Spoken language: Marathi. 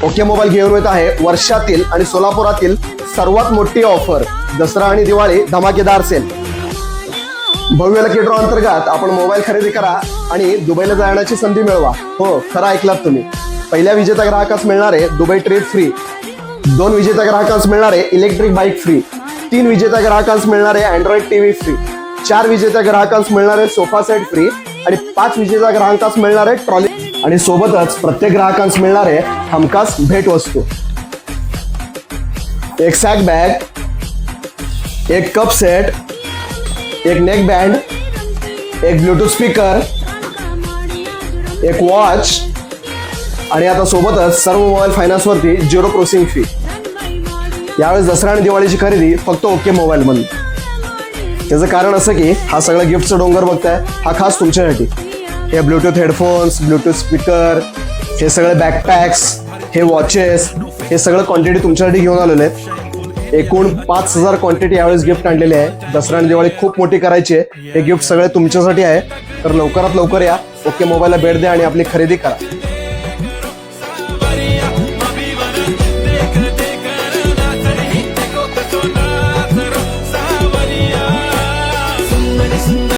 ओके मोबाईल घेऊन येत आहे वर्षातील आणि सोलापुरातील सर्वात मोठी ऑफर, दसरा आणि दिवाळी धमाकेदार सेल. भव्य लकी ड्रॉ अंतर्गत आपण मोबाईल खरेदी करा आणि दुबईला जाण्याची संधी मिळवा. हो, खरं ऐकलात तुम्ही. पहिल्या विजेत्या ग्राहकास मिळणारे दुबई ट्रिप फ्री, 2 विजेत्या ग्राहकांस मिळणारे इलेक्ट्रिक बाईक फ्री, 3 विजेत्या ग्राहकांस मिळणारे अँड्रॉइड टीव्ही फ्री, 4 विजेत्या ग्राहकांस मिळणारे सोफा सेट फ्री आणि 5 विजेत्या ग्राहकांस मिळणारे ट्रॉली आणि सोबतच प्रत्येक ग्राहकांस मिळणारे हमखास भेट वस्तू. एक सॅक बॅग, एक कप सेट, एक नेक बँड, एक ब्लूटूथ स्पीकर, एक वॉच आणि आता सोबतच सर्व मोबाईल फायनान्सवरती 0 प्रोसेसिंग फी. यावेळेस दसरा आणि दिवाळीची खरेदी फक्त ओके मोबाईल मध्ये. त्याचं कारण असं की हा सगळा गिफ्टचा डोंगर बघताय, हा खास तुमच्यासाठी. हे ब्लूटूथ हेडफोन्स, ब्लूटूथ स्पीकर, हे सगळे बॅकपॅक्स, हे वॉचेस, हे सगळं क्वांटिटी तुमच्यासाठी घेऊन आलेले आहेत. एकूण 5000 क्वांटिटी यावेळेस गिफ्ट आणलेली आहे. दसरा आणि दिवाळी खूप मोठी करायची आहे. हे गिफ्ट सगळे तुमच्यासाठी आहे. तर लवकरात लवकर या, ओके मोबाईलला भेट द्या आणि आपली खरेदी करा.